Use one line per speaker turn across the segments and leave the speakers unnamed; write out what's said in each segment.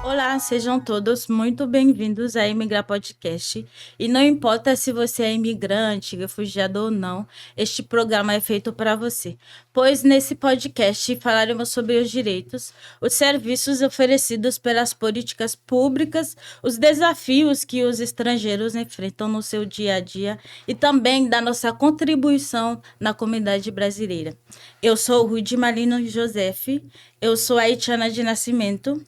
Olá, sejam todos muito bem-vindos a Imigrar Podcast. E não importa se você é imigrante, refugiado ou não, este programa é feito para você. Pois nesse podcast falaremos sobre os direitos, os serviços oferecidos pelas políticas públicas, os desafios que os estrangeiros enfrentam no seu dia a dia e também da nossa contribuição na comunidade brasileira. Eu sou Rude Malino Joseph, eu sou haitiana de nascimento,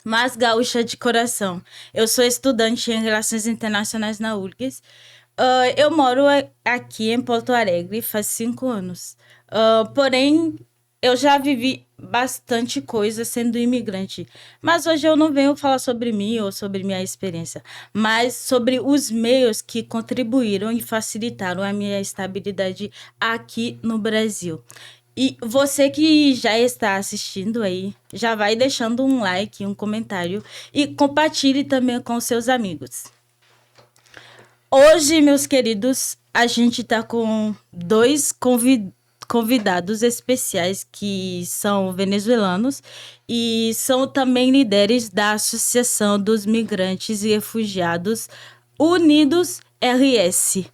mas gaúcha de coração. Eu sou estudante em Relações Internacionais na URGS. Eu moro aqui em Porto Alegre faz 5 anos. Porém, eu já vivi bastante coisa sendo imigrante. Mas hoje eu não venho falar sobre mim ou sobre minha experiência, mas sobre os meios que contribuíram e facilitaram a minha estabilidade aqui no Brasil. E você que já está assistindo aí, já vai deixando um like, um comentário e compartilhe também com seus amigos. Hoje, meus queridos, a gente está com dois convidados especiais que são venezuelanos e são também líderes da Associação dos Migrantes e Refugiados Unidos RS.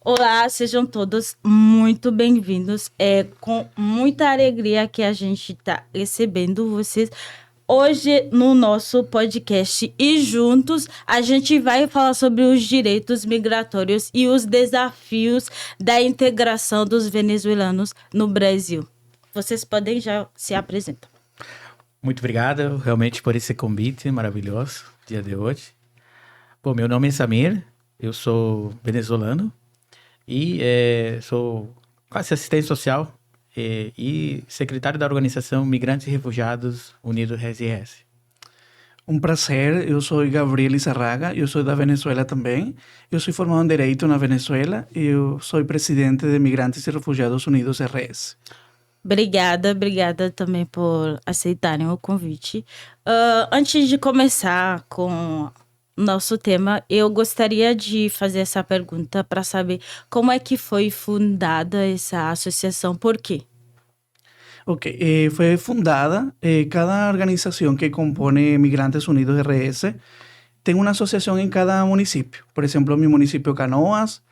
Olá, sejam todos muito bem-vindos. É com muita alegria que a gente está recebendo vocês hoje no nosso podcast e juntos a gente vai falar sobre os direitos migratórios e os desafios da integração dos venezuelanos no Brasil. Vocês podem já se apresentar.
Muito obrigado realmente por esse convite maravilhoso, dia de hoje. Bom, meu nome é Samir, eu sou venezuelano e sou quase assistente social e secretário da organização Migrantes e Refugiados Unidos RS.
Um prazer, eu sou Gabriel Izarraga, eu sou da Venezuela também. Eu sou formado em Direito na Venezuela e eu sou presidente de Migrantes e Refugiados Unidos RS.
Obrigada também por aceitarem o convite. Antes de começar com nosso tema, eu gostaria de fazer essa pergunta para saber como é que foi fundada essa associação, por quê?
Ok, fue fundada, cada organización que compone Migrantes Unidos RS tiene una asociación en cada municipio. Por ejemplo, mi municipio Canoas,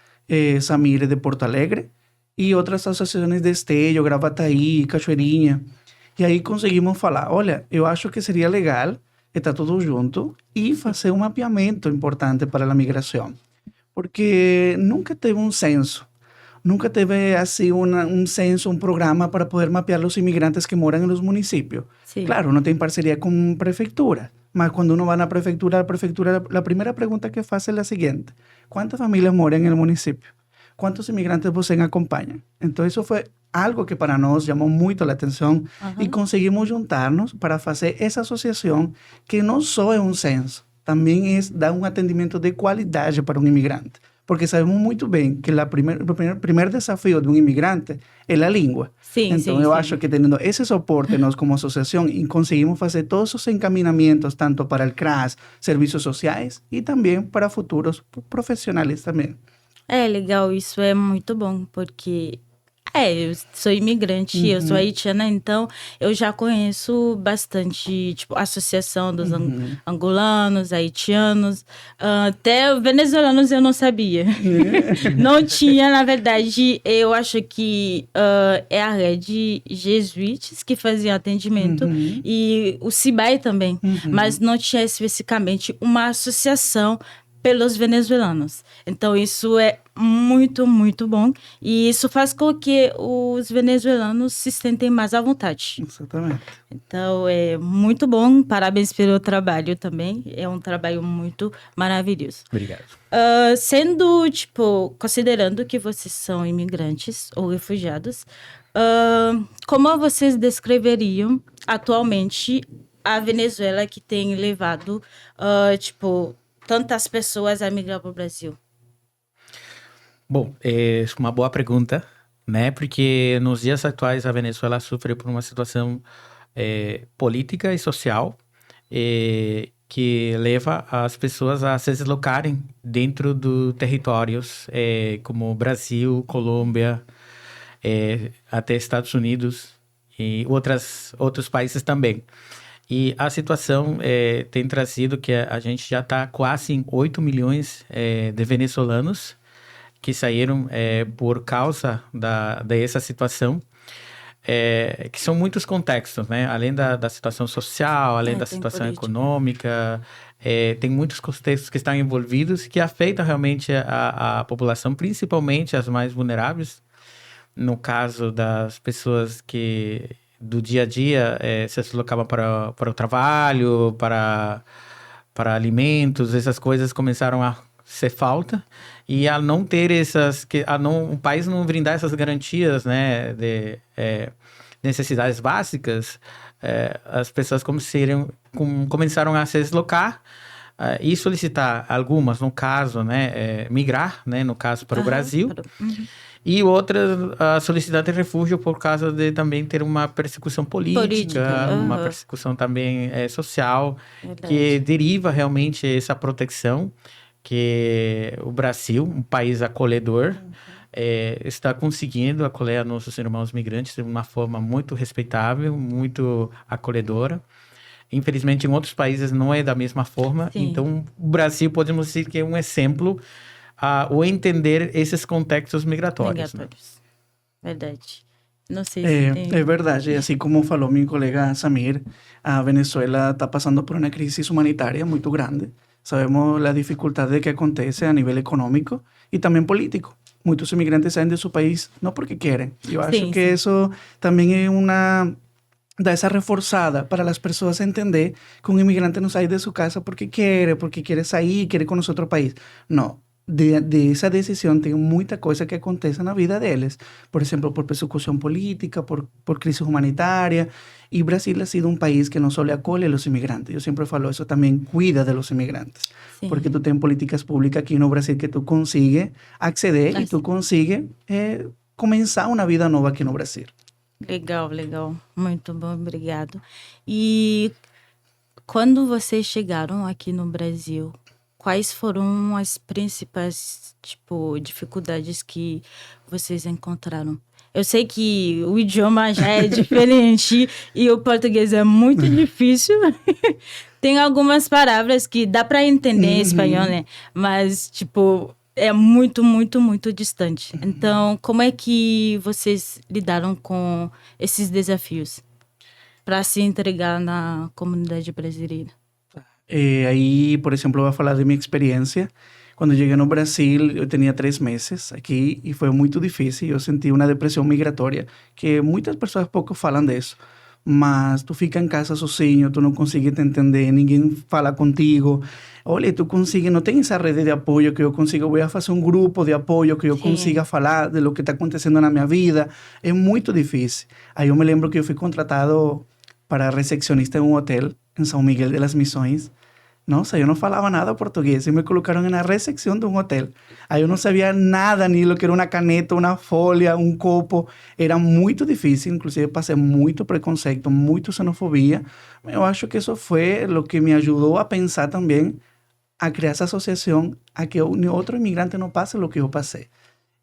Samir de Porto Alegre y otras asociaciones de Esteio, Gravataí, Cachoeirinha. E aí conseguimos falar, olha, eu acho que seria legal estar todos juntos e fazer um mapeamento importante para a migração. Porque nunca teve um censo, nunca teve assim um censo, um programa para poder mapear os imigrantes que moram nos municípios.
Sim.
Claro, não tem parceria com prefeitura, mas quando uno vai na prefeitura, a primeira pergunta que faz é a seguinte: quantas famílias moram no município? Quantos imigrantes você acompanha? Então, isso foi algo que para nós chamou muito a atenção e conseguimos juntar-nos para fazer essa associação que não só é um censo, também dá um atendimento de qualidade para um imigrante. Porque sabemos muito bem que o primeiro desafio de um imigrante é a língua.
Sim,
então, eu acho que tendo esse suporte, nós como associação conseguimos fazer todos os encaminhamentos, tanto para o CRAS, serviços sociais, e também para futuros profissionais também.
É legal, isso é muito bom, porque eu sou imigrante, eu sou haitiana, então eu já conheço bastante, tipo, a associação dos angolanos, haitianos, até venezuelanos eu não sabia. Não tinha, na verdade, eu acho que é a rede Jesuítas que fazia atendimento e o CIBAI também, mas não tinha especificamente uma associação pelos venezuelanos. Então, isso é muito, muito bom. E isso faz com que os venezuelanos se sentem mais à vontade.
Exatamente.
Então, é muito bom. Parabéns pelo trabalho também. É um trabalho muito maravilhoso.
Obrigado.
Considerando que vocês são imigrantes ou refugiados, como vocês descreveriam atualmente a Venezuela que tem levado, tantas pessoas a migrar para o Brasil?
Bom, é uma boa pergunta, né? Porque nos dias atuais a Venezuela sofre por uma situação política e social que leva as pessoas a se deslocarem dentro dos territórios como Brasil, Colômbia, até Estados Unidos e outros países também. E a situação tem trazido que a gente já está quase em 8 milhões de venezuelanos que saíram por causa dessa situação. Que são muitos contextos, né? Além da situação social, além da situação econômica, tem muitos contextos que estão envolvidos que afetam realmente a população, principalmente as mais vulneráveis. No caso das pessoas que do dia a dia se deslocavam para o trabalho, para alimentos, essas coisas começaram a ser falta, e a não ter o país não brindar essas garantias, né, de necessidades básicas, as pessoas começaram a se deslocar e solicitar algumas, no caso, né, migrar, né, no caso para o Brasil, e outras solicitando refúgio por causa de também ter uma persecução política. Uma persecução também social, que deriva realmente essa proteção que o Brasil, um país acolhedor, está conseguindo acolher nossos irmãos migrantes de uma forma muito respeitável, muito acolhedora. Infelizmente, em outros países não é da mesma forma. Sim. Então, o Brasil, podemos dizer que é um exemplo o entender esses contextos migratórios. Né?
Verdade. Não sei se tem...
É verdade. Assim como falou meu colega Samir, a Venezuela está passando por uma crise humanitária muito grande. Sabemos a dificuldade que acontece a nível econômico e também político. Muitos imigrantes saem de seu país não porque querem. Eu acho que isso também é dá essa reforçada para as pessoas entender que um imigrante não sai de sua casa porque quer sair, quer conhecer outro país. Não. De essa decisão tem muita coisa que acontece na vida deles. Por exemplo, por persecução política, por crise humanitária. E Brasil ha sido um país que não só acolhe os imigrantes. Eu sempre falo isso, também cuida de los imigrantes. Sim. Porque tu tem políticas públicas aqui no Brasil que tu consegue acceder e tu consegue começar uma vida nova aqui no Brasil.
Legal. Muito bom, obrigado. E quando vocês chegaram aqui no Brasil, quais foram as principais, dificuldades que vocês encontraram? Eu sei que o idioma já é diferente e o português é muito difícil. Tem algumas palavras que dá para entender em espanhol, né? Mas, é muito, muito, muito distante. Então, como é que vocês lidaram com esses desafios para se entregar na comunidade brasileira?
Aí, por exemplo, eu vou falar de minha experiência. Quando cheguei no Brasil, eu tinha 3 meses aqui e foi muito difícil. Eu senti uma depressão migratória, que muitas pessoas pouco falam disso. Mas tu fica em casa sozinho, tu não consegue te entender, ninguém fala contigo. Olha, tu consegue, não tem essa rede de apoio que eu consigo. Vou fazer um grupo de apoio que eu consiga falar de lo que está acontecendo na minha vida. É muito difícil. Aí eu me lembro que eu fui contratado para recepcionista em um hotel em São Miguel de las Missões. Nossa, eu não falava nada português e me colocaram na recepção de um hotel. Aí eu não sabia nada, nem o que era uma caneta, uma folha, um copo. Era muito difícil, inclusive passei muito preconceito, muito xenofobia. Eu acho que isso foi o que me ajudou a pensar também, a criar essa associação, a que outro imigrante não passe o que eu passei.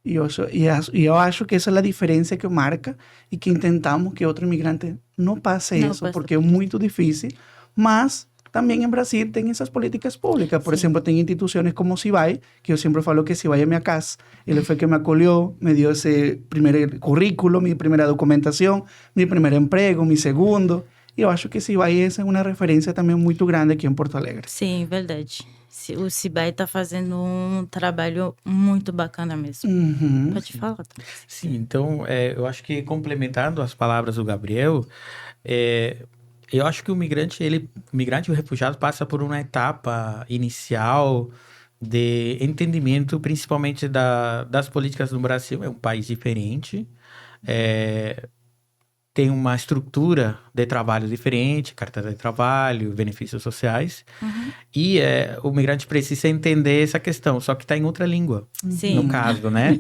E eu acho que essa é a diferença que marca e que tentamos que outro imigrante não passe isso, porque é muito difícil, mas... Também em Brasil tem essas políticas públicas. Por exemplo, tem instituições como o CIBAI, que eu sempre falo que CIBAI é minha casa. Ele foi que me acolheu, me deu esse primeiro currículo, minha primeira documentação, meu primeiro emprego, meu segundo. E eu acho que CIBAI é uma referência também muito grande aqui em Porto Alegre.
Sim, verdade. O CIBAI está fazendo um trabalho muito bacana mesmo. Pode falar.
Sim, então, eu acho que complementando as palavras do Gabriel... Eu acho que o migrante e o refugiado passa por uma etapa inicial de entendimento, principalmente das políticas do Brasil. É um país diferente, tem uma estrutura de trabalho diferente, carteira de trabalho, benefícios sociais. E o migrante precisa entender essa questão, só que está em outra língua, no caso, né?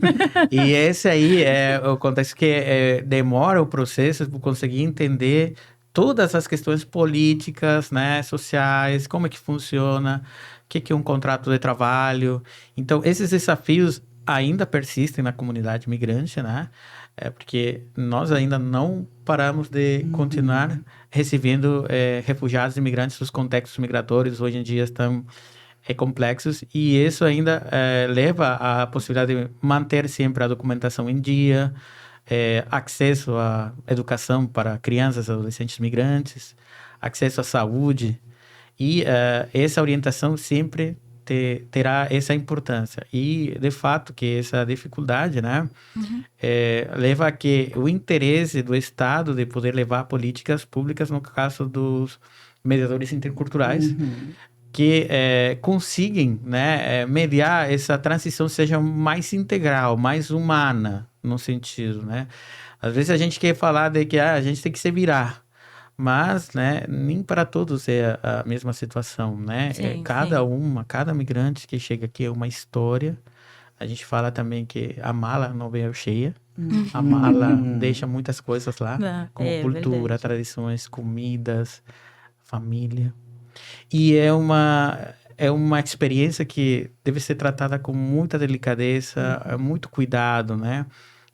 E esse aí o contexto que demora o processo para conseguir entender todas as questões políticas, né, sociais, como é que funciona, o que é um contrato de trabalho. Então, esses desafios ainda persistem na comunidade migrante, né? porque nós ainda não paramos de continuar recebendo refugiados e imigrantes dos contextos migratórios. Hoje em dia estão complexos, e isso ainda leva à possibilidade de manter sempre a documentação em dia, acesso à educação para crianças e adolescentes migrantes, acesso à saúde, e essa orientação sempre terá essa importância. E, de fato, que essa dificuldade, né, leva a que o interesse do Estado de poder levar políticas públicas, no caso dos mediadores interculturais, que conseguem, né, mediar essa transição seja mais integral, mais humana, no sentido, né? Às vezes a gente quer falar de que a gente tem que se virar, mas, né, nem para todos é a mesma situação, né?
Sim,
Cada migrante que chega aqui é uma história. A gente fala também que a mala não veio cheia. A mala deixa muitas coisas lá, como cultura,
verdade.
tradições, comidas, família. E é uma experiência que deve ser tratada com muita delicadeza, muito cuidado, né?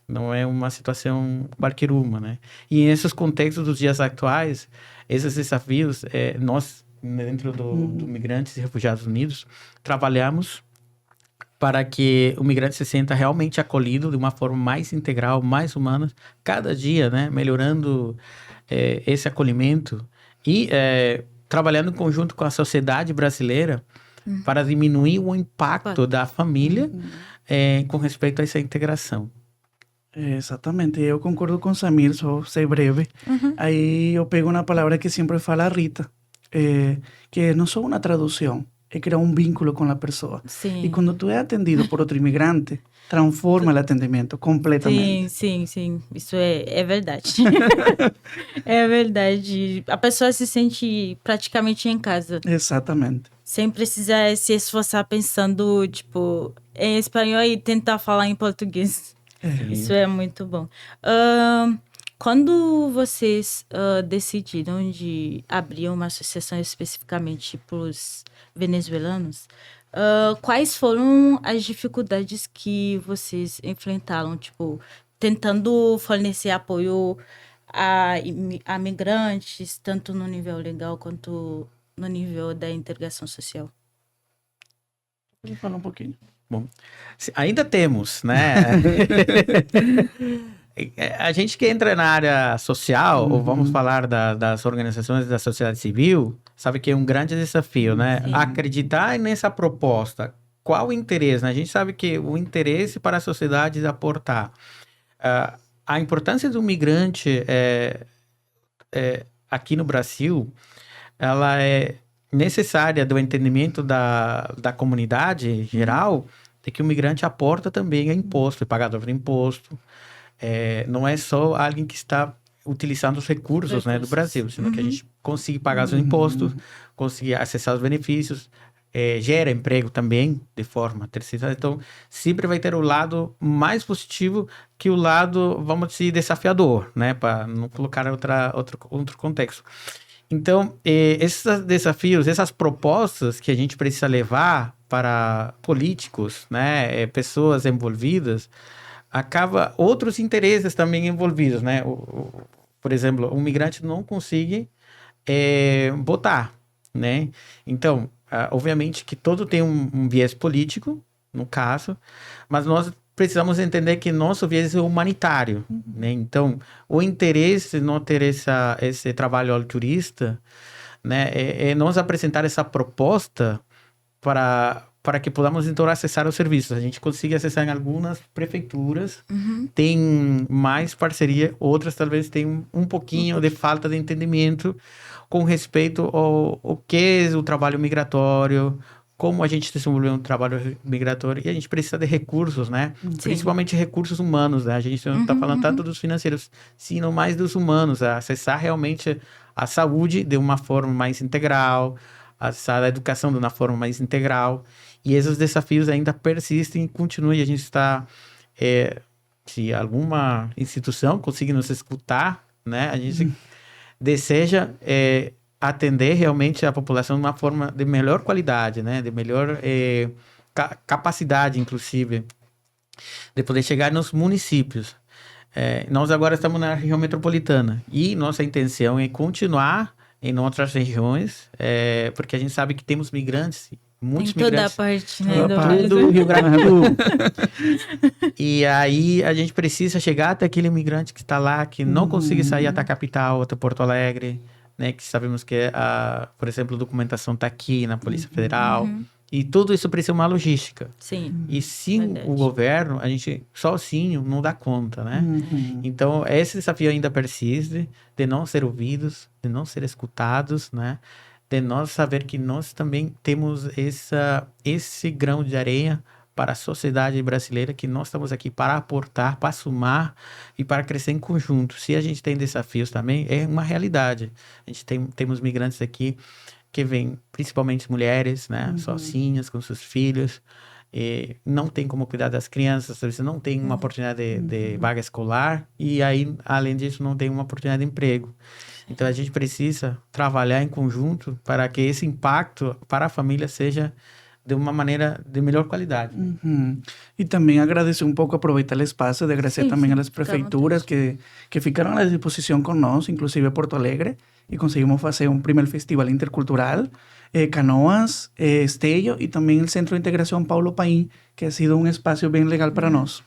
Não é uma situação qualquer uma, né? E nesses contextos dos dias atuais, esses desafios, nós, dentro do Migrantes e Refugiados Unidos, trabalhamos para que o migrante se sinta realmente acolhido de uma forma mais integral, mais humana, cada dia, né? Melhorando esse acolhimento e trabalhando em conjunto com a sociedade brasileira para diminuir o impacto da família com respeito a essa integração.
Exatamente, eu concordo com Samir, só ser breve. Aí eu pego uma palavra que sempre fala a Rita, que é não só uma tradução, é criar um vínculo com a pessoa.
Sim.
E quando tu é atendido por outro imigrante, transforma o atendimento completamente.
Sim. Isso é verdade. É verdade. A pessoa se sente praticamente em casa,
Exatamente.
sem precisar se esforçar pensando, tipo, em espanhol e tentar falar em português. Isso é muito bom. Quando vocês decidiram de abrir uma associação especificamente para os venezuelanos, quais foram as dificuldades que vocês enfrentaram, tipo, tentando fornecer apoio a migrantes, tanto no nível legal quanto no nível da integração social?
Pode falar um pouquinho.
Bom, ainda temos, né? A gente que entra na área social, ou vamos falar das organizações da sociedade civil, sabe que é um grande desafio, né?
Sim.
Acreditar nessa proposta. Qual o interesse? Né? A gente sabe que o interesse para a sociedade é aportar. A importância do migrante aqui no Brasil, ela é necessária do entendimento da comunidade em geral, de que o migrante aporta também a imposto, é pagador de imposto. Não é só alguém que está utilizando os recursos, né, do Brasil, sino que a gente consegue pagar os impostos, conseguir acessar os benefícios, gera emprego também de forma terceira. Então, sempre vai ter o lado mais positivo que o lado, vamos dizer, desafiador, né, para não colocar outro contexto. Então, esses desafios, essas propostas que a gente precisa levar para políticos, né, pessoas envolvidas, acaba outros interesses também envolvidos, né? Por exemplo, um migrante não consegue votar, né? Então, obviamente que todo tem um viés político, no caso, mas nós precisamos entender que nosso viés é humanitário, né? Então, o interesse de não ter esse trabalho altruísta, né, é nós apresentar essa proposta para que podamos, então, acessar os serviços. A gente consegue acessar em algumas prefeituras, tem mais parceria, outras talvez tem um pouquinho de falta de entendimento com respeito ao que é o trabalho migratório, como a gente desenvolveu um trabalho migratório, e a gente precisa de recursos, né?
Sim.
Principalmente recursos humanos, né? A gente não está falando tanto dos financeiros, sino mais dos humanos, acessar realmente a saúde de uma forma mais integral, acessar a educação de uma forma mais integral, e esses desafios ainda persistem e continuam, e a gente está, se alguma instituição conseguir nos escutar, né? A gente deseja atender realmente a população de uma forma de melhor qualidade, né? De melhor capacidade, inclusive, de poder chegar nos municípios. nós agora estamos na região metropolitana e nossa intenção é continuar em outras regiões, porque a gente sabe que temos migrantes, muitos
Em toda
migrantes.
a parte, né?
Toda
do
a parte
Brasil.
do Rio Grande do Sul. E aí a gente precisa chegar até aquele imigrante que está lá, que não consegue sair até a capital, até Porto Alegre, né? Que sabemos que, por exemplo, a documentação está aqui na Polícia Federal. E tudo isso precisa de uma logística.
Sim.
E sem
Verdade.
o governo, a gente sozinho não dá conta, né? Então, esse desafio ainda persiste de não ser ouvidos, de não ser escutados, né? De nós saber que nós também temos esse grão de areia para a sociedade brasileira, que nós estamos aqui para aportar, para somar e para crescer em conjunto. Se a gente tem desafios também, é uma realidade. A gente temos migrantes aqui que vêm, principalmente mulheres, né, sozinhas, com seus filhos, e não tem como cuidar das crianças, você não tem uma oportunidade de vaga escolar, e aí, além disso, não tem uma oportunidade de emprego. Então, a gente precisa trabalhar em conjunto para que esse impacto para a família seja de uma maneira de melhor qualidade.
E também agradecer um pouco, aproveitar o espaço, de agradecer
Sim,
também
sim,
às
fica à
prefeituras que ficaram à disposição conosco, inclusive Porto Alegre, e conseguimos fazer um primeiro festival intercultural, Canoas, Esteio, e também o Centro de Integração Paulo Paim, que ha sido um espaço bem legal para nós.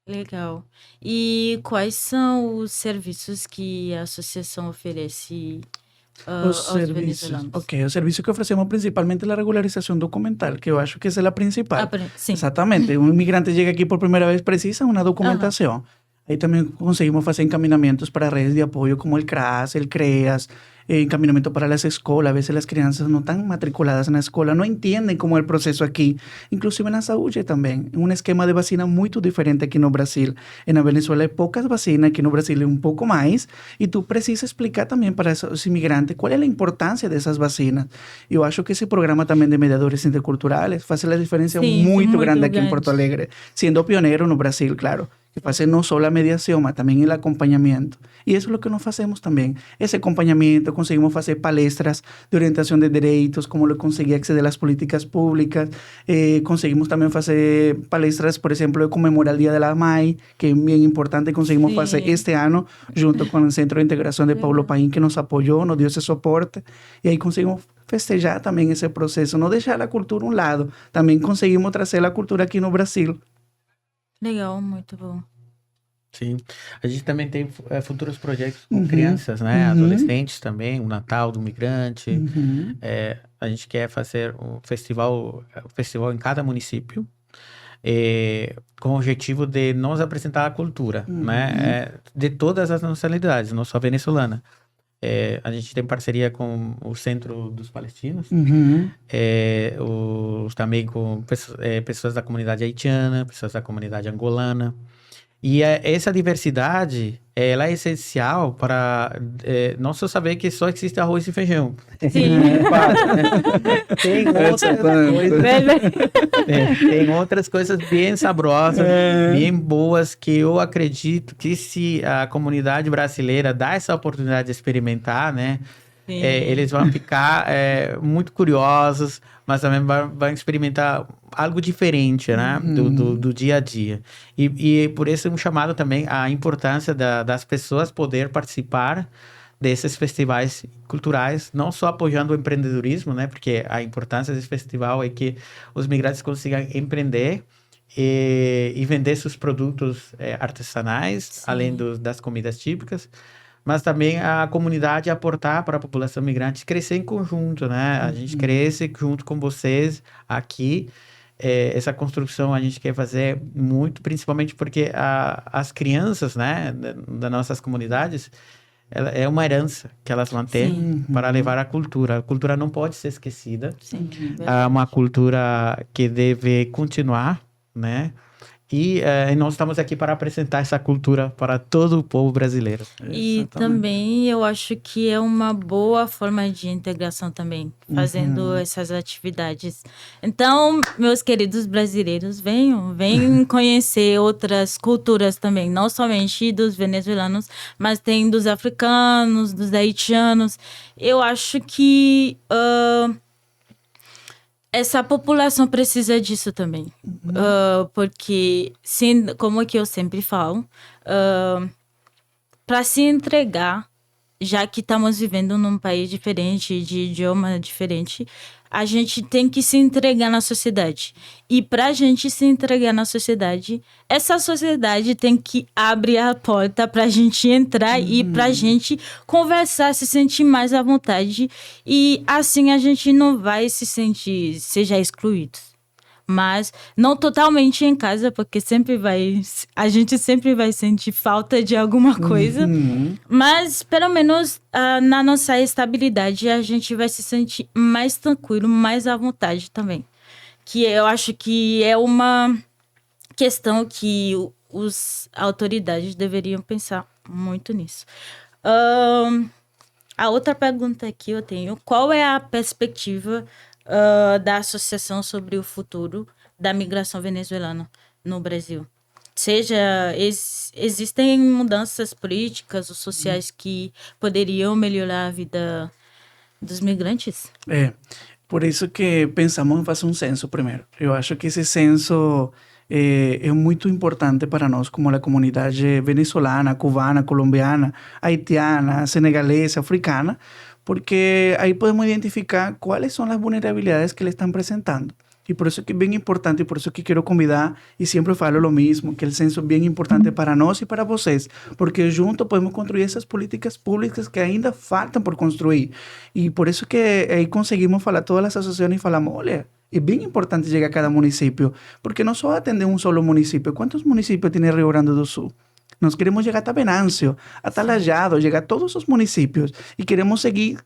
Legal. E quais são os serviços que a associação oferece aos venezuelanos?
Ok, o serviço que oferecemos principalmente é a regularização documental, que eu acho que essa é a principal.
Sim.
Exatamente. Um imigrante chega aqui por primeira vez, precisa uma documentação. Aí também conseguimos fazer encaminhamentos para redes de apoio como el CRAS, el CREAS, encaminamento para as escolas. A vezes as crianças não estão matriculadas na escola, não entendem como é o processo aqui. Inclusive na saúde também. Um esquema de vacina muito diferente aqui no Brasil. Na Venezuela é poucas vacinas, aqui no Brasil é um pouco mais. E tu precisa explicar também para os imigrantes qual é a importância dessas vacinas. Eu acho que esse programa também de mediadores interculturais faz a diferença muito grande aqui em Porto Alegre. Sendo pioneiro no Brasil, claro. Que faz não só a mediação, mas também o acompanhamento. E isso é o que nós fazemos também. Esse acompanhamento, conseguimos fazer palestras de orientação de direitos, como conseguir aceder às políticas públicas. Conseguimos também fazer palestras, por exemplo, de comemorar o Dia da Mãe, que é bem importante. Conseguimos fazer este ano, junto com o Centro de Integração de Paulo Paim, que nos apoiou, nos deu esse suporte. E aí conseguimos festejar também esse processo, não deixar a cultura um lado. Também conseguimos trazer a cultura aqui no Brasil.
Legal, muito bom.
Sim. A gente também tem futuros projetos com crianças, né? Adolescentes também, o Natal do Migrante. A gente quer fazer um festival em cada município, com o objetivo de nos apresentar a cultura, né? De todas as nacionalidades, não só venezuelana. A gente tem parceria com o Centro dos Palestinos, também com pessoas da comunidade haitiana, pessoas da comunidade angolana. E essa diversidade, ela é essencial para não só saber que só existe arroz e feijão.
Sim.
Tem outras coisas bem saborosas, bem boas, que eu acredito que se a comunidade brasileira dá essa oportunidade de experimentar, né? Eles vão ficar muito curiosos, mas também vão experimentar algo diferente, né? Do dia a dia. E por isso é um chamado também à importância das pessoas poder participar desses festivais culturais, não só apoiando o empreendedorismo, né? Porque a importância desse festival é que os migrantes consigam empreender e vender seus produtos artesanais, além das comidas típicas, mas também a comunidade aportar para a população migrante, crescer em conjunto, né? A gente cresce junto com vocês aqui. Essa construção a gente quer fazer muito, principalmente porque as crianças, né, das nossas comunidades, é uma herança que elas mantêm para levar a cultura. A cultura não pode ser esquecida. É uma cultura que deve continuar, né? E nós estamos aqui para apresentar essa cultura para todo o povo brasileiro.
E também eu acho que é uma boa forma de integração também, fazendo essas atividades. Então, meus queridos brasileiros, venham conhecer outras culturas também, não somente dos venezuelanos, mas tem dos africanos, dos haitianos. Eu acho que Essa população precisa disso também. Porque, sim, como que eu sempre falo, para se entregar, já que estamos vivendo num país diferente, de idioma diferente, a gente tem que se entregar na sociedade. E para a gente se entregar na sociedade, essa sociedade tem que abrir a porta para a gente entrar e para a gente conversar, se sentir mais à vontade. E assim a gente não vai se sentir, seja excluído. Mas não totalmente em casa, porque a gente sempre vai sentir falta de alguma coisa. Mas, pelo menos, na nossa estabilidade, a gente vai se sentir mais tranquilo, mais à vontade também. Que eu acho que é uma questão que as autoridades deveriam pensar muito nisso. A outra pergunta que eu tenho, qual é a perspectiva da associação sobre o futuro da migração venezuelana no Brasil? Existem mudanças políticas ou sociais que poderiam melhorar a vida dos migrantes?
Por isso que pensamos em fazer um censo primeiro. Eu acho que esse censo é muito importante para nós, como a comunidade venezuelana, cubana, colombiana, haitiana, senegalesa, africana, porque aí podemos identificar quais são as vulnerabilidades que eles estão apresentando. E por isso que é bem importante, e por isso que quero convidar, e sempre falo o mesmo, que o censo é bem importante para nós e para vocês, porque juntos podemos construir essas políticas públicas que ainda faltam por construir. E por isso que aí conseguimos falar todas as associações e falamos, olha, é bem importante chegar a cada município, porque não só atender um solo município. Quantos municípios tem Rio Grande do Sul? Nós queremos chegar até Venâncio, até Lajeado, chegar a todos os municípios. E queremos seguir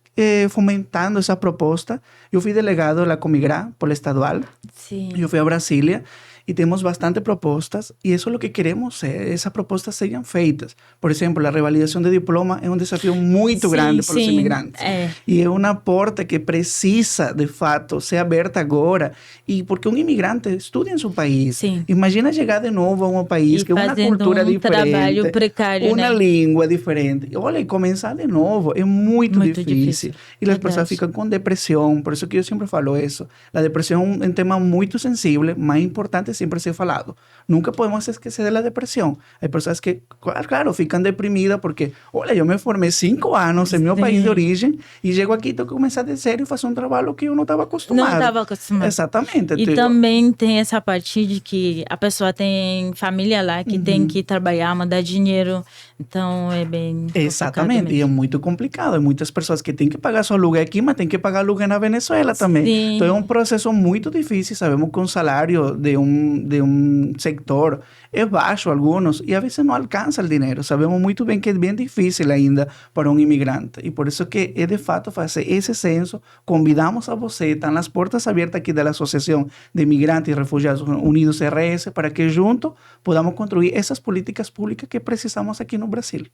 fomentando essa proposta. Eu fui delegado da Comigrá, pelo estadual.
Sim.
Eu fui a Brasília e temos bastante propostas. E isso é o que queremos, essas propostas sejam feitas. Por exemplo, a revalidação de diploma é um desafio muito grande para os imigrantes. E é uma porta que precisa, de fato, ser aberta agora. E porque um imigrante estuda em seu país.
Sim.
Imagina chegar de novo a um país que é uma cultura diferente.
Trabalho precário,
uma língua diferente. Olha, e começar de novo é muito difícil. E as pessoas ficam com depressão. Por isso que eu sempre falo isso. A depressão é um tema muito sensível, mas importante sempre ser falado. Nunca podemos esquecer da depressão. Há pessoas que, claro, ficam deprimidas porque, olha, eu me formei 5 anos em meu país de origem e chego aqui e tenho que começar de zero e fazer um trabalho que eu não estava acostumado.
Não estava acostumado.
Exatamente.
E também tem essa parte de que a pessoa tem família lá que tem que trabalhar, mandar dinheiro. Então, é bem
Exatamente. E é muito complicado. Há muitas pessoas que têm que pagar seu aluguel aqui, mas têm que pagar aluguel na Venezuela também.
Sim.
Então, é um processo muito difícil. Sabemos que o salário de um sector é baixo, alguns, e às vezes não alcança o dinheiro. Sabemos muito bem que é bem difícil ainda para um imigrante. E por isso que é, de fato, fazer esse censo. Convidamos a você, estão as portas abertas aqui da Associação de Imigrantes e Refugiados Unidos, RS, para que juntos podamos construir essas políticas públicas que precisamos aqui no Brasil.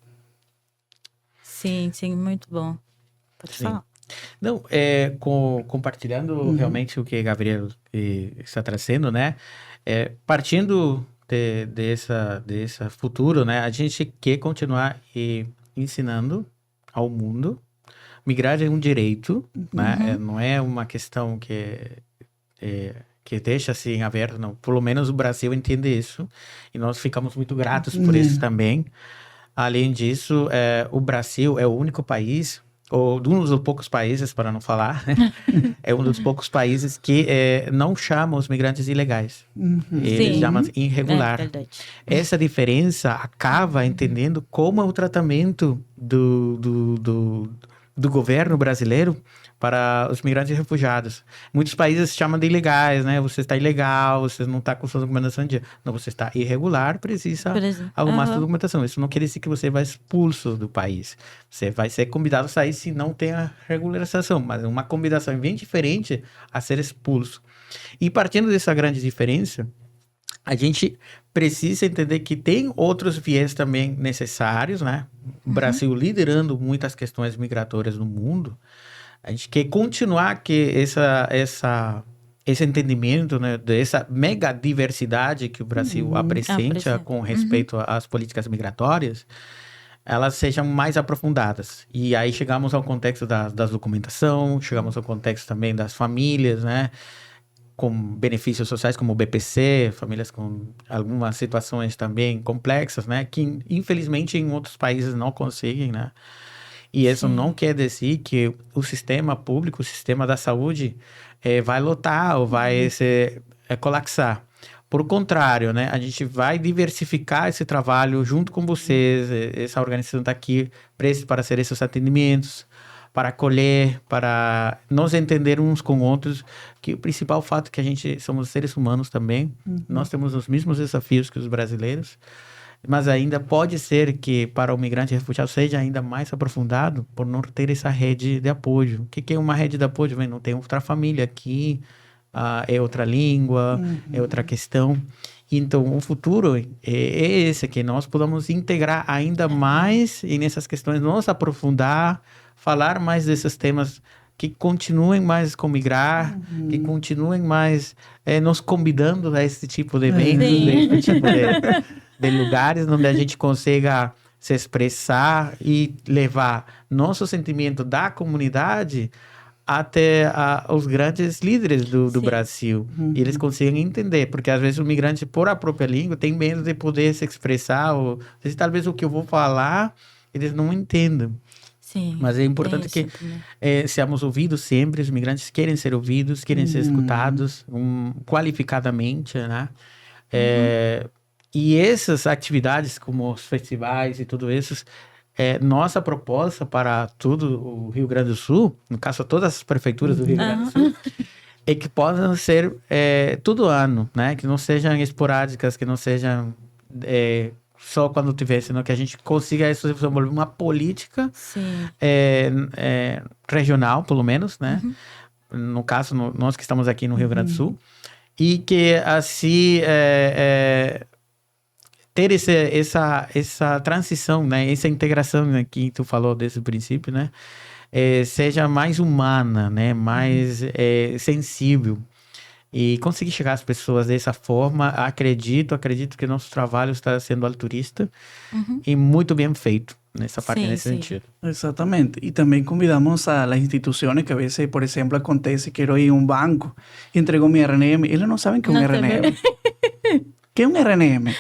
Sim, muito bom. Pode falar.
Não, compartilhando realmente o que Gabriel está trazendo, né? Partindo desse futuro, né? A gente quer continuar ensinando ao mundo. Migrar é um direito, né? Não é uma questão que deixa assim aberto, não. Pelo menos o Brasil entende isso e nós ficamos muito gratos por isso também. Além disso, o Brasil é o único país, ou um dos poucos países, para não falar, é um dos poucos países que não chama os migrantes ilegais. Eles chamam irregular.
Verdade.
Essa diferença acaba entendendo como é o tratamento do governo brasileiro para os migrantes e refugiados. Muitos países chamam de ilegais, né? Você está ilegal, você não está com sua documentação em dia. Não, você está irregular, precisa arrumar sua documentação. Isso não quer dizer que você vai expulso do país. Você vai ser convidado a sair se não tem a regularização, mas uma convidação bem diferente a ser expulso. E partindo dessa grande diferença, a gente precisa entender que tem outros viés também necessários, né? O Brasil liderando muitas questões migratórias no mundo. A gente quer continuar que esse entendimento, né, dessa mega diversidade que o Brasil apresenta com respeito às políticas migratórias, elas sejam mais aprofundadas. E aí chegamos ao contexto da documentação, chegamos ao contexto também das famílias, né? com benefícios sociais como o BPC, famílias com algumas situações também complexas, né? Que infelizmente em outros países não conseguem, né? E isso não quer dizer que o sistema público, o sistema da saúde, vai lotar ou vai colapsar. Por contrário, né? A gente vai diversificar esse trabalho junto com vocês. Essa organização está aqui para ser esses atendimentos, para acolher, para nos entender uns com outros, que o principal fato é que a gente somos seres humanos também, nós temos os mesmos desafios que os brasileiros, mas ainda pode ser que para o migrante e refugiado seja ainda mais aprofundado por não ter essa rede de apoio. O que é uma rede de apoio? Não tem outra família aqui, é outra língua, é outra questão. Então, o futuro é esse, que nós podamos integrar ainda mais e nessas questões, nos aprofundar, falar mais desses temas, que continuem mais com migrar, que continuem mais nos convidando a esse tipo de eventos, esse tipo de lugares onde a gente consiga se expressar e levar nosso sentimento da comunidade até os grandes líderes do Brasil. E eles conseguem entender, porque às vezes o migrante, por a própria língua, tem medo de poder se expressar, ou talvez o que eu vou falar, eles não entendam.
Sim,
mas é importante que sejamos ouvidos sempre. Os migrantes querem ser ouvidos, querem ser escutados qualificadamente, né? E essas atividades, como os festivais e tudo isso, nossa proposta para todo o Rio Grande do Sul, no caso, todas as prefeituras do Rio Grande do Sul, é que possam ser todo ano, né? Que não sejam esporádicas, que não sejam só quando tiver, senão que a gente consiga desenvolver uma política regional, pelo menos, né? No caso, nós que estamos aqui no Rio Grande do Sul, e que assim ter essa transição, né? Essa integração, né, que tu falou desde o princípio, né? Seja mais humana, né? Mais sensível. E conseguir chegar às pessoas dessa forma, acredito que nosso trabalho está sendo altruísta e muito bem feito nessa parte, nesse sentido.
Exatamente. E também convidamos a las instituciones que a veces, por exemplo, acontece, quero ir a um banco, entregou mi RNM, eles não sabem que é um RNM. Que é um RNM?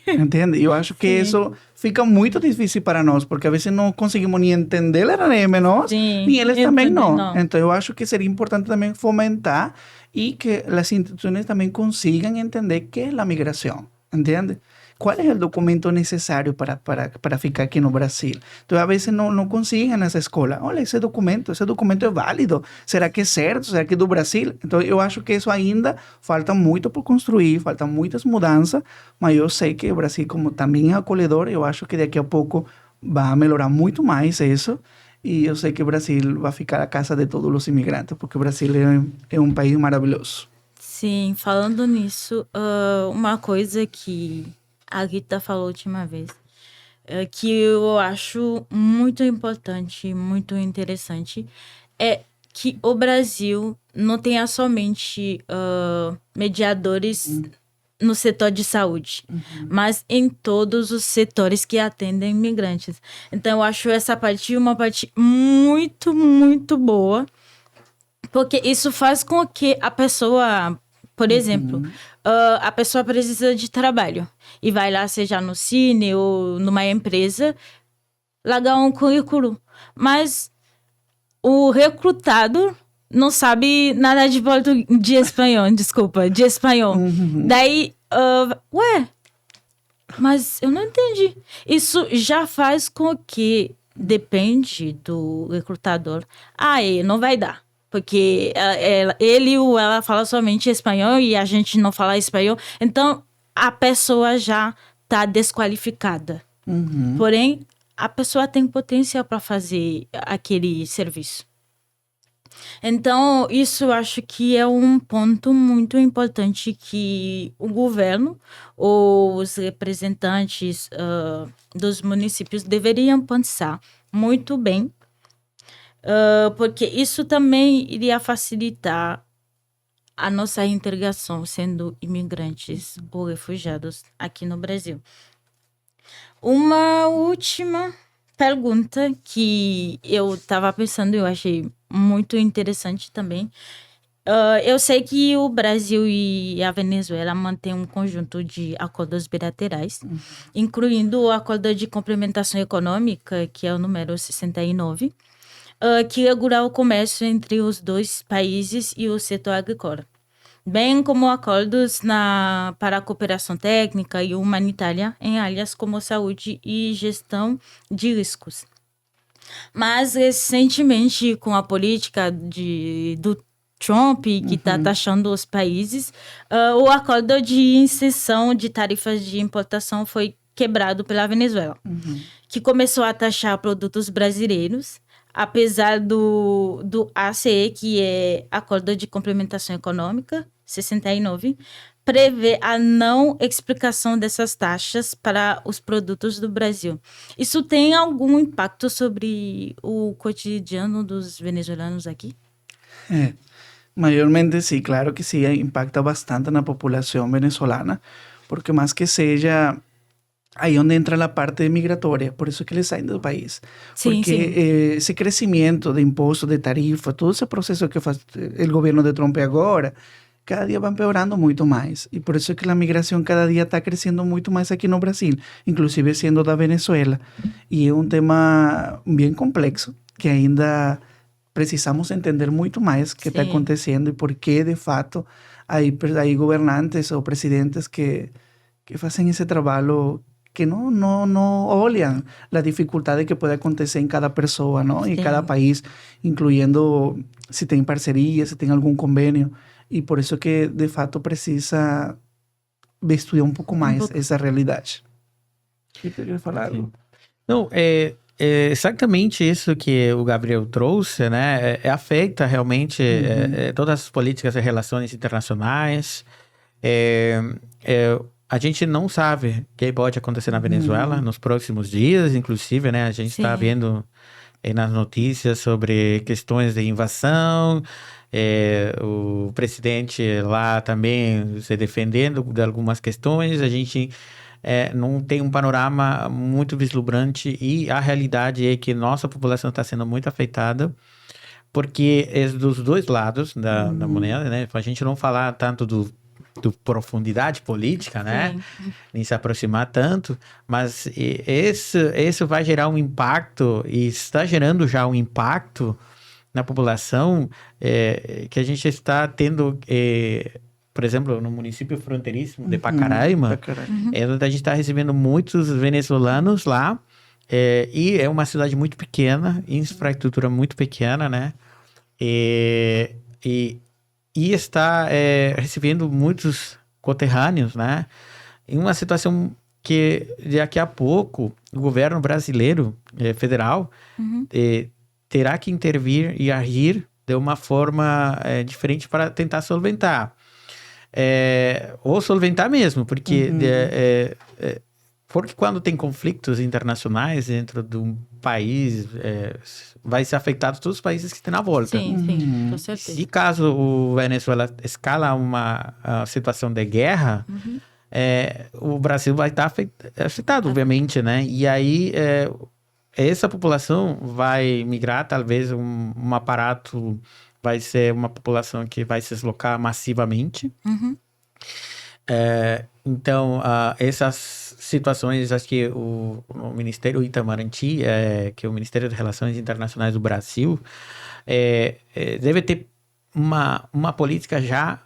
Entende? Eu acho que isso fica muito difícil para nós, porque a vezes não conseguimos nem entender o RNM, nós, nem eles também não. Então, eu acho que seria importante também fomentar y que las instituciones también consigan entender qué es la migración, ¿entiendes? ¿Cuál es el documento necesario para ficar aquí en Brasil? Entonces, a veces no consiguen essa escola. Olha, esse documento é válido. Será que é certo? Será que é do Brasil? Então, eu acho que isso ainda falta muito por construir, faltam muitas mudanças, mas eu sei que o Brasil, como também é acolhedor, eu acho que daqui a pouco vai melhorar muito mais isso. E eu sei que o Brasil vai ficar a casa de todos os imigrantes, porque o Brasil é um país maravilhoso.
Sim, falando nisso, uma coisa que a Rita falou a última vez, que eu acho muito importante, muito interessante, é que o Brasil não tenha somente mediadores no setor de saúde, mas em todos os setores que atendem imigrantes. Então, eu acho essa parte uma parte muito, muito boa, porque isso faz com que a pessoa, por exemplo, a pessoa precisa de trabalho e vai lá, seja no Cine ou numa empresa, largar um currículo, mas o recrutado não sabe nada de espanhol, desculpa, de espanhol. Daí, mas eu não entendi. Isso já faz com que, depende do recrutador, não vai dar. Porque ele ou ela fala somente espanhol e a gente não fala espanhol. Então, a pessoa já está desqualificada. Porém, a pessoa tem potencial para fazer aquele serviço. Então, isso eu acho que é um ponto muito importante que o governo ou os representantes dos municípios deveriam pensar muito bem, porque isso também iria facilitar a nossa integração sendo imigrantes ou refugiados aqui no Brasil. Uma última pergunta que eu estava pensando, eu achei muito interessante também, Eu sei que o Brasil e a Venezuela mantêm um conjunto de acordos bilaterais, incluindo o Acordo de Complementação Econômica, que é o número 69, que regula o comércio entre os dois países e o setor agrícola, bem como acordos para a cooperação técnica e humanitária em áreas como saúde e gestão de riscos. Mas, recentemente, com a política do Trump, que está taxando os países, o acordo de isenção de tarifas de importação foi quebrado pela Venezuela, que começou a taxar produtos brasileiros, apesar do ACE, que é Acordo de Complementação Econômica, 69, prevê a não explicação dessas taxas para os produtos do Brasil. Isso tem algum impacto sobre o cotidiano dos venezuelanos aqui?
Mayormente sí, claro que sí, impacta bastante en la población venezolana, porque más que sea ahí donde entra la parte migratoria, por eso es que les salen del país.
Sim,
Porque ese crecimiento de impuestos, de tarifas, todo ese proceso que faz el gobierno de Trump agora, cada día va empeorando mucho más. Y por eso es que la migración cada día está creciendo mucho más aquí no Brasil, inclusive siendo da Venezuela. Y es un tema bien complexo, que ainda precisamos entender muito mais o que está
Sim.
acontecendo e por que, de fato, hay governantes ou presidentes que fazem esse trabalho que não olham a dificuldade que pode acontecer em cada pessoa, não? Em
Sim.
cada país, incluindo se tem parceria, se tem algum convênio. E por isso que, de fato, precisa estudar um pouco mais essa realidade. Você queria falar algo?
Não, é exatamente isso que o Gabriel trouxe, né? Afeta realmente todas as políticas e relações internacionais. A gente não sabe o que pode acontecer na Venezuela nos próximos dias, inclusive, né? A gente está vendo nas notícias sobre questões de invasão, o presidente lá também se defendendo de algumas questões. A gente não tem um panorama muito vislumbrante e a realidade é que nossa população está sendo muito afetada porque é dos dois lados da moneda, né? A gente não falar tanto do profundidade política, né? Nem se aproximar tanto, mas isso vai gerar um impacto e está gerando já um impacto na população que a gente está tendo... por exemplo, no município fronteiriço de Pacaraima, onde a gente está recebendo muitos venezuelanos lá, e é uma cidade muito pequena, infraestrutura muito pequena, né? E está recebendo muitos conterrâneos, né? Em uma situação que daqui a pouco o governo brasileiro, federal, terá que intervir e agir de uma forma diferente para tentar solventar. Ou solventar mesmo, porque porque quando tem conflitos internacionais dentro de um país, vai ser afetado todos os países que estão na volta.
Sim, com certeza.
E caso o Venezuela escala uma situação de guerra, o Brasil vai estar afetado, obviamente, né? E aí essa população vai migrar, talvez um aparato... vai ser uma população que vai se deslocar massivamente. Então, essas situações, acho que o Ministério Itamaraty, que é o Ministério de Relações Internacionais do Brasil, deve ter uma política já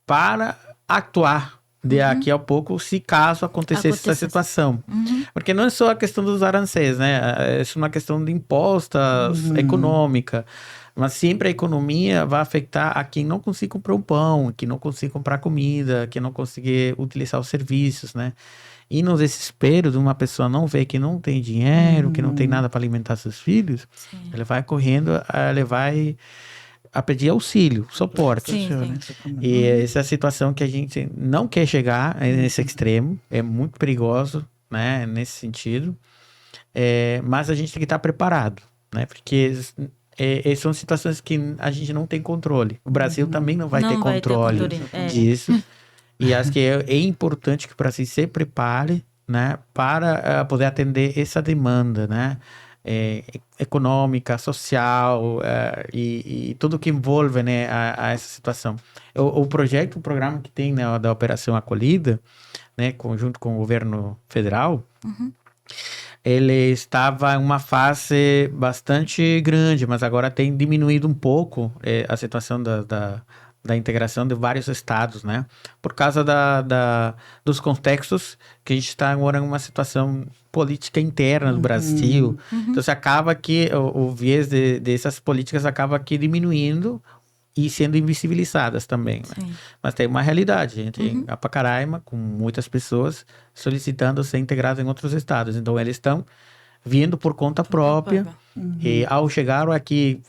para atuar daqui a pouco, se caso acontecesse essa situação. Porque não é só a questão dos aranceis, né? É uma questão de impostos, econômica. Mas sempre a economia vai afetar a quem não consegue comprar um pão, quem não consegue comprar comida, quem não consegue utilizar os serviços, né? E no desespero de uma pessoa não ver que não tem dinheiro, que não tem nada para alimentar seus filhos, ela vai correndo, ela vai a pedir auxílio, suporte. E essa é a situação que a gente não quer chegar nesse extremo, é muito perigoso, né? Nesse sentido. Mas a gente tem que estar preparado, né? Porque... são situações que a gente não tem controle. O Brasil também não vai ter controle disso. E acho que é importante que o Brasil se prepare, né, para poder atender essa demanda, né? econômica, social e tudo que envolve, né, a essa situação. O programa que tem, né, da Operação Acolhida, né, junto com o governo federal, ele estava em uma fase bastante grande, mas agora tem diminuído um pouco a situação da integração de vários estados, né? Por causa dos contextos que a gente está agora em uma situação política interna do Brasil. Então, se acaba que o viés dessas políticas acaba aqui diminuindo e sendo invisibilizadas também, né? Mas tem uma realidade, a gente tem a Pacaraima com muitas pessoas solicitando ser integradas em outros estados. Então, eles estão vindo por conta própria. E ao chegar aqui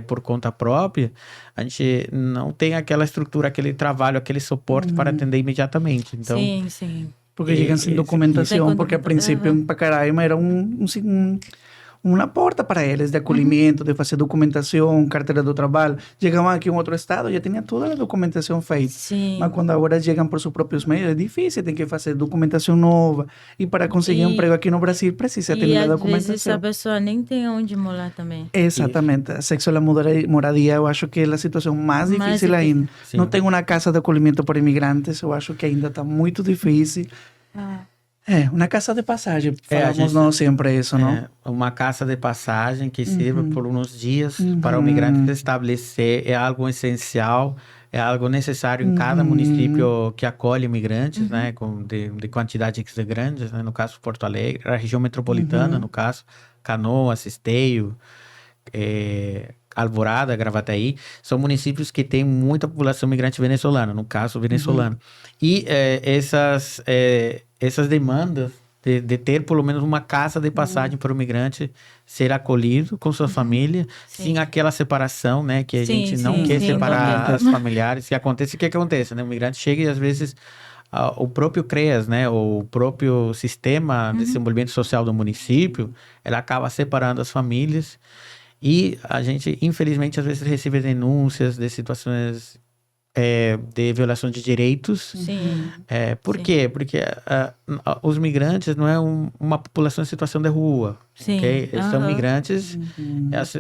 por conta própria, a gente não tem aquela estrutura, aquele trabalho, aquele suporte para atender imediatamente. Então,
sim.
Porque llegan sin documentación, porque al principio en Pacaraima era una porta para eles de acolhimento, de fazer documentação, carteira do trabalho. Chegavam aqui em outro estado, já tinha toda a documentação feita.
Sim.
Mas quando agora chegam por seus próprios meios, é difícil, tem que fazer documentação nova. E para conseguir emprego aqui no Brasil, precisa ter a documentação.
E às vezes a pessoa nem tem onde morar também.
Exatamente. Acesso à moradia, eu acho que é a situação mais difícil ainda.
Sim.
Não tem uma casa de acolhimento para imigrantes, eu acho que ainda está muito difícil. Uma casa de passagem, falamos nós sempre isso, não?
Uma casa de passagem que sirva por uns dias para o migrante se estabelecer é algo essencial, é algo necessário em cada município que acolhe imigrantes, né? De quantidades grandes, né? No caso, Porto Alegre, a região metropolitana, no caso, Canoas, Esteio, Alvorada, Gravataí, são municípios que têm muita população migrante venezuelana, no caso venezuelano. E essas demandas de ter pelo menos uma casa de passagem para o migrante ser acolhido com sua família, sem aquela separação, né? Que a gente não quer separar as familiares. Que acontece, o que acontece, né? O migrante chega e às vezes o próprio CREAS, né? O próprio sistema de desenvolvimento social do município, ela acaba separando as famílias. E a gente, infelizmente, às vezes recebe denúncias de situações de violação de direitos. Por quê? Porque os migrantes não é uma população em situação de rua. Okay? Eles são migrantes.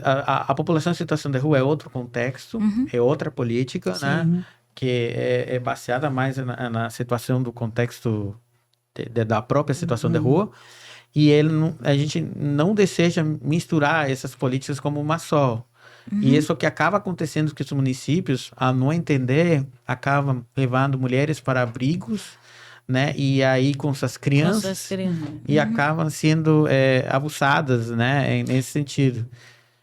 A população em situação de rua é outro contexto, é outra política, né? Que é baseada mais na situação do contexto da própria situação de rua. E a gente não deseja misturar essas políticas como uma só. E isso que acaba acontecendo que os municípios, a não entender, acabam levando mulheres para abrigos, né? E aí com suas crianças, e acabam sendo abusadas, né? Nesse sentido.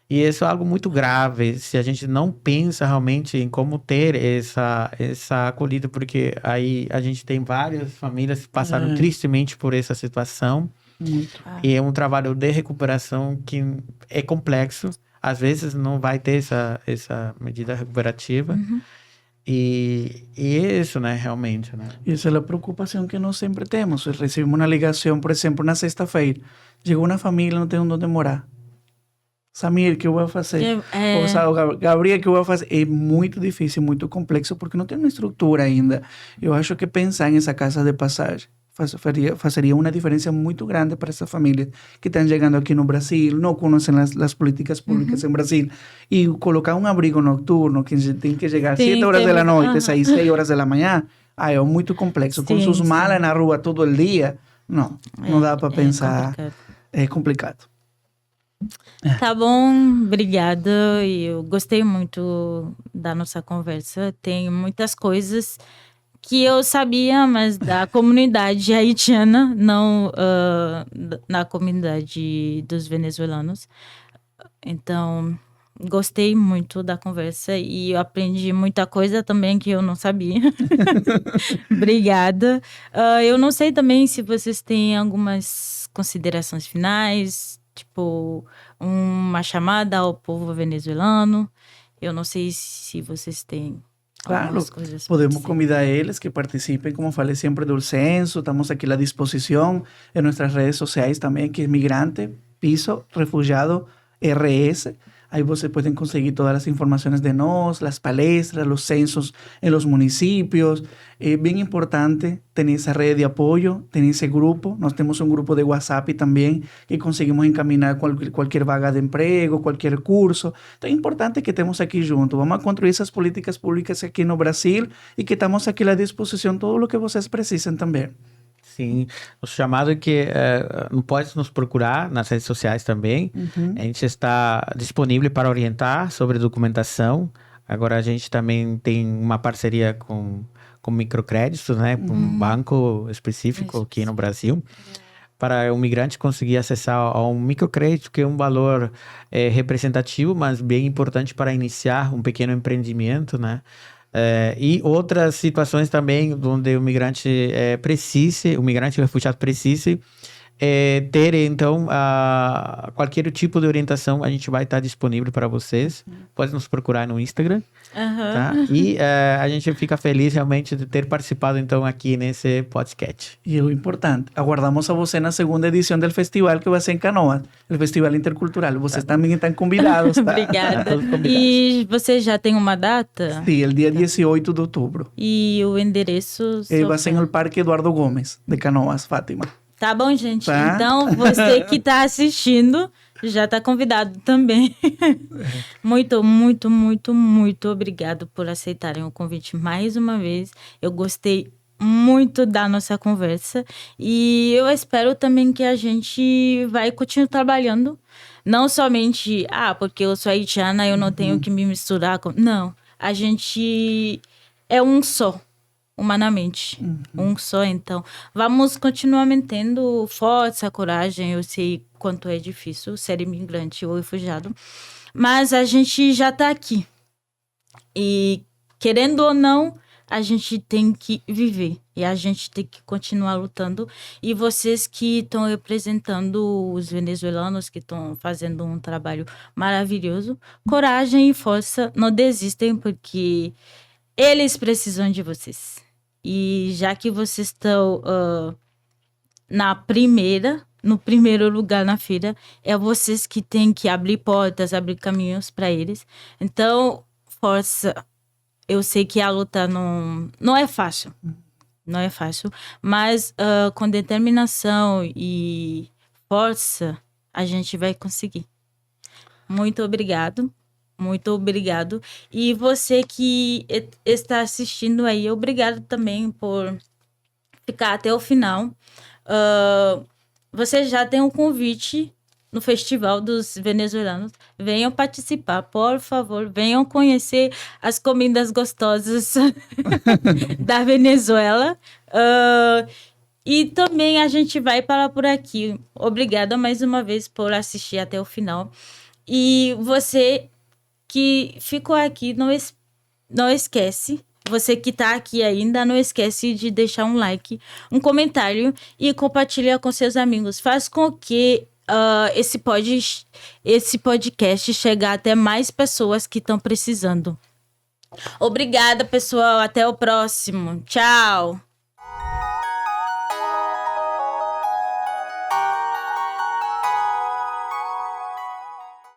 E isso é algo muito grave, se a gente não pensa realmente em como ter essa acolhida, porque aí a gente tem várias famílias que passaram tristemente por essa situação. E é um trabalho de recuperação que é complexo. Às vezes não vai ter essa medida recuperativa. E é isso, né? Realmente, né?
Essa é a preocupação que nós sempre temos. Recebemos uma ligação, por exemplo, na sexta-feira. Chegou uma família, não tem onde morar. Samir, o que eu vou fazer? Ou Gabriel, o que eu vou fazer? É muito difícil, muito complexo, porque não tem uma estrutura ainda. Eu acho que pensar nessa casa de passagem faria uma diferença muito grande para essas famílias que estão chegando aqui no Brasil, não conhecem as políticas públicas em Brasil, e colocar um abrigo noturno que tem que chegar 7 horas da noite, sair 6 horas da manhã, é muito complexo. Com suas malas na rua todo o dia, não dá para pensar. É complicado.
Tá bom, obrigada. Eu gostei muito da nossa conversa. Tem muitas coisas que eu sabia, mas da comunidade haitiana, não na comunidade dos venezuelanos. Então, gostei muito da conversa e eu aprendi muita coisa também que eu não sabia. Obrigada. Eu não sei também se vocês têm algumas considerações finais, tipo uma chamada ao povo venezuelano. Eu não sei se vocês têm.
Claro, podemos convidar a eles que participem, como falei sempre, do censo. Estamos aqui à disposição em nossas redes sociais também, que é Migrante Piso Refugiado RS. Aí você pueden conseguir todas las informaciones de nós, las palestras, los censos en los municipios. Bien importante tener esa red de apoyo, tener ese grupo. Nós temos un grupo de WhatsApp también que conseguimos encaminar cualquier vaga de emprego, cualquier curso. Então é importante que estemos aqui juntos. Vamos a construir essas políticas públicas aqui no Brasil e que estamos aqui à disposição todo o que vocês precisem também.
Sim, o chamado é que não pode nos procurar nas redes sociais também. A gente está disponível para orientar sobre documentação. Agora a gente também tem uma parceria com microcréditos, né? Com um banco específico aqui no Brasil. Para o migrante conseguir acessar a um microcrédito, que é um valor representativo, mas bem importante para iniciar um pequeno empreendimento, né? E outras situações também onde o migrante o migrante refugiado precise ter, então, qualquer tipo de orientação, a gente vai estar disponível para vocês. Pode nos procurar no Instagram. Tá? E a gente fica feliz realmente de ter participado, então, aqui nesse podcast.
E o importante, aguardamos a você na segunda edição do festival, que vai ser em Canoas, o Festival Intercultural. Vocês também estão convidados, tá?
Obrigada. E você já tem uma data?
Sim, o dia 18 de outubro.
E o endereço?
Vai ser no Parque Eduardo Gomes, de Canoas, Fátima.
Tá bom, gente?
Tá?
Então, você que tá assistindo já tá convidado também. Muito, muito, muito, muito obrigado por aceitarem o convite mais uma vez. Eu gostei muito da nossa conversa e eu espero também que a gente vai continuar trabalhando. Não somente, porque eu sou haitiana, eu não tenho que me misturar com... Não, a gente é um só. Humanamente, um só. Então, vamos continuar mantendo força, coragem. Eu sei quanto é difícil ser imigrante ou refugiado, mas a gente já está aqui. E, querendo ou não, a gente tem que viver. E a gente tem que continuar lutando. E vocês que estão representando os venezuelanos, que estão fazendo um trabalho maravilhoso, coragem e força, não desistem, porque eles precisam de vocês. E já que vocês estão no primeiro lugar na fila, é vocês que têm que abrir portas, abrir caminhos para eles. Então, força. Eu sei que a luta não é fácil. Não é fácil. Mas com determinação e força, a gente vai conseguir. Muito obrigado. Muito obrigado. E você que está assistindo aí, obrigado também por ficar até o final. Você já tem um convite no Festival dos Venezuelanos. Venham participar, por favor. Venham conhecer as comidas gostosas da Venezuela. E também a gente vai parar por aqui. Obrigada mais uma vez por assistir até o final. E você que ficou aqui, não esquece, você que está aqui ainda, não esquece de deixar um like, um comentário e compartilhar com seus amigos. Faz com que esse podcast chegue até mais pessoas que estão precisando. Obrigada, pessoal. Até o próximo. Tchau.